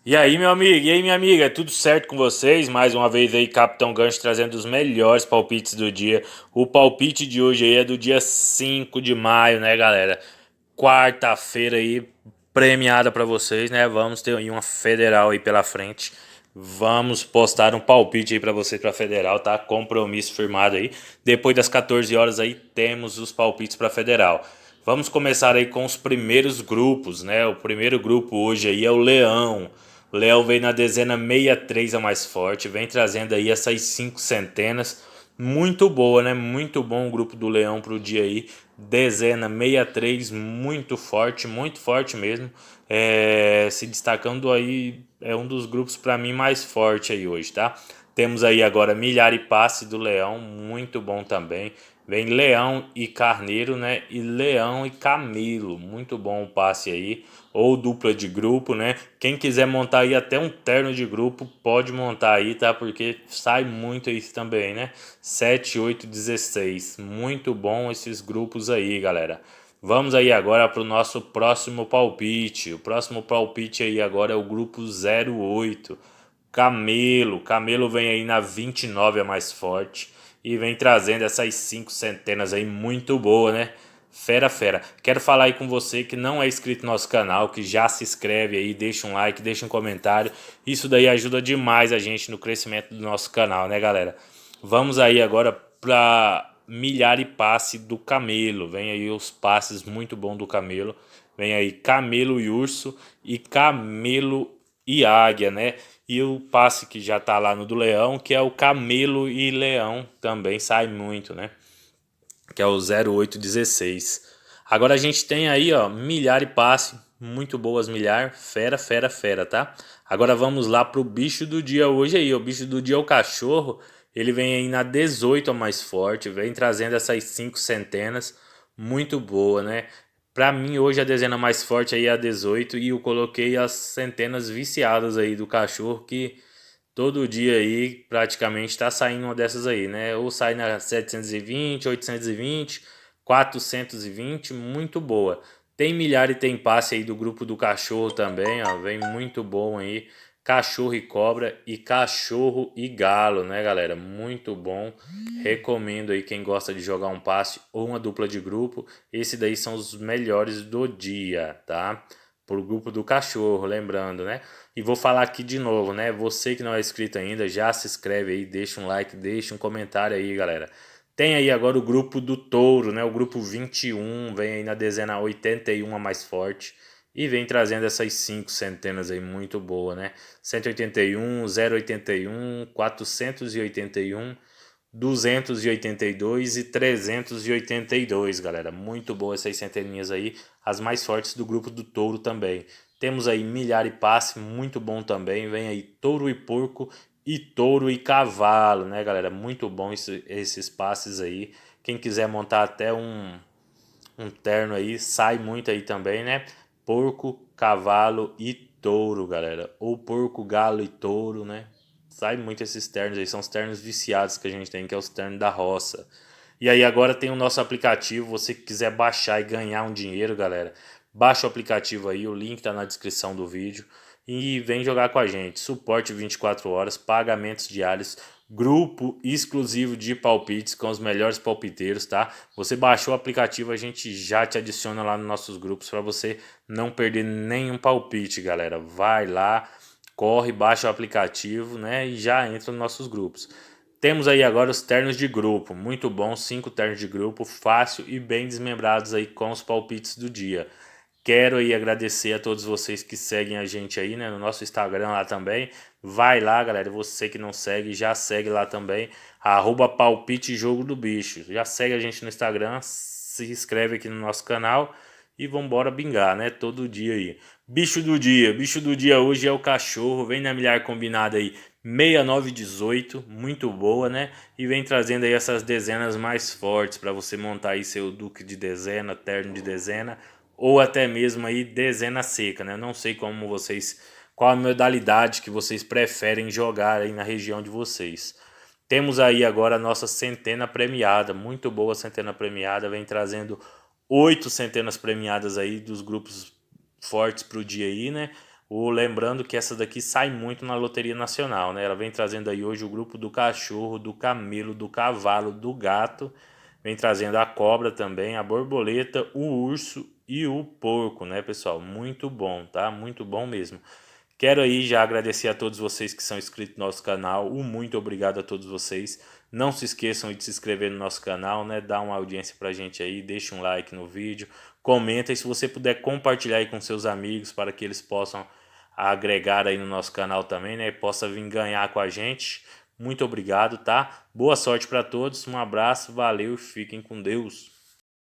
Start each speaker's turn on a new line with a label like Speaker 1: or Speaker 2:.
Speaker 1: E aí, meu amigo? E aí, minha amiga? Tudo certo com vocês? Mais uma vez aí, Capitão Gancho trazendo os melhores palpites do dia. O palpite de hoje aí é do dia 5 de maio, né, galera? Quarta-feira aí, premiada pra vocês, né? Vamos ter aí uma federal aí pela frente. Vamos postar um palpite aí pra vocês pra federal, tá? Compromisso firmado aí. Depois das 14 horas aí, temos os palpites pra federal. Vamos começar aí com os primeiros grupos, né? O primeiro grupo hoje aí é o Leão. O Léo veio na dezena 63 a mais forte, vem trazendo aí essas 5 centenas. Muito boa, né? Muito bom o grupo do Leão pro dia aí. Dezena 63, muito forte mesmo. Se destacando aí, é um dos grupos para mim mais forte aí hoje, tá? Temos aí agora Milhar e Passe do Leão, muito bom também. Vem Leão e Carneiro, né? E Leão e Camilo, muito bom o passe aí. Ou dupla de grupo, né? Quem quiser montar aí até um terno de grupo, pode montar aí, tá? Porque sai muito isso também, né? 7, 8, 16. Muito bom esses grupos aí, galera. Vamos aí agora para o nosso próximo palpite. O próximo palpite aí agora é o grupo 08. Camelo. Camelo vem aí na 29 a mais forte. E vem trazendo essas 5 centenas aí muito boa, né? Fera, fera. Quero falar aí com você que não é inscrito no nosso canal, que já se inscreve aí, deixa um like, deixa um comentário. Isso daí ajuda demais a gente no crescimento do nosso canal, né, galera? Vamos aí agora para milhar e passe do Camelo. Vem aí os passes muito bons do Camelo. Vem aí Camelo e Urso e Camelo e Águia, né? E o passe que já tá lá no do Leão, que é o Camelo e Leão, também sai muito, né? Que é o 0816. Agora a gente tem aí, ó, milhar e passe, muito boas milhar, fera, fera, fera, tá? Agora vamos lá pro bicho do dia hoje aí, o bicho do dia é o cachorro, ele vem aí na 18 a mais forte, vem trazendo essas 5 centenas, muito boa, né? Pra mim hoje a dezena mais forte aí é a 18 e eu coloquei as centenas viciadas aí do cachorro que todo dia aí praticamente tá saindo uma dessas aí, né? Ou sai na 720, 820, 420, muito boa. Tem milhar e tem passe aí do grupo do cachorro também, ó, vem muito bom aí. Cachorro e cobra e cachorro e galo, né, galera? Muito bom. Recomendo aí quem gosta de jogar um passe ou uma dupla de grupo. Esse daí são os melhores do dia, tá? Pro grupo do cachorro, lembrando, né? E vou falar aqui de novo, né? Você que não é inscrito ainda, já se inscreve aí, deixa um like, deixa um comentário aí, galera. Tem aí agora o grupo do touro, né? O grupo 21 vem aí na dezena 81 a mais forte. E vem trazendo essas 5 centenas aí muito boa, né? 181, 081, 481, 282 e 382, galera. Muito boa essas centeninhas aí. As mais fortes do grupo do touro também. Temos aí milhar e passe, muito bom também. Vem aí touro e porco e touro e cavalo, né, galera? Muito bom esses passes aí. Quem quiser montar até um terno aí, sai muito aí também, né? Porco, cavalo e touro, galera. Ou porco, galo e touro, né? Sai muito esses ternos aí, são os ternos viciados que a gente tem, que é os ternos da roça. E aí agora tem o nosso aplicativo, você que quiser baixar e ganhar um dinheiro, galera, baixa o aplicativo aí, o link tá na descrição do vídeo e vem jogar com a gente. Suporte 24 horas, pagamentos diários, grupo exclusivo de palpites com os melhores palpiteiros, tá? Você baixou o aplicativo, a gente já te adiciona lá nos nossos grupos para você não perder nenhum palpite, galera. Vai lá, corre, baixa o aplicativo, né, e já entra nos nossos grupos. Temos aí agora os ternos de grupo, muito bom, 5 ternos de grupo, fácil e bem desmembrados aí com os palpites do dia. Quero aí agradecer a todos vocês que seguem a gente aí, né, no nosso Instagram lá também. Vai lá, galera, você que não segue, já segue lá também, @palpite jogo do bicho. Já segue a gente no Instagram, se inscreve aqui no nosso canal e vambora bingar, né, todo dia aí. Bicho do dia hoje é o cachorro, vem na milhar combinada aí 6918, muito boa, né? E vem trazendo aí essas dezenas mais fortes para você montar aí seu duque de dezena, terno de dezena ou até mesmo aí dezena seca, né? Não sei como vocês, qual a modalidade que vocês preferem jogar aí na região de vocês. Temos aí agora a nossa centena premiada, muito boa centena premiada, vem trazendo 8 centenas premiadas aí dos grupos fortes pro dia aí, né? Lembrando que essa daqui sai muito na Loteria Nacional, né? Ela vem trazendo aí hoje o grupo do cachorro, do camelo, do cavalo, do gato. Vem trazendo a cobra também, a borboleta, o urso e o porco, né, pessoal? Muito bom, tá? Muito bom mesmo. Quero aí já agradecer a todos vocês que são inscritos no nosso canal. Muito obrigado a todos vocês. Não se esqueçam de se inscrever no nosso canal, né? Dá uma audiência pra gente aí, deixa um like no vídeo, comenta e se você puder compartilhar aí com seus amigos para que eles possam agregar aí no nosso canal também, né? E possa vir ganhar com a gente. Muito obrigado, tá? Boa sorte para todos, um abraço, valeu e fiquem com Deus.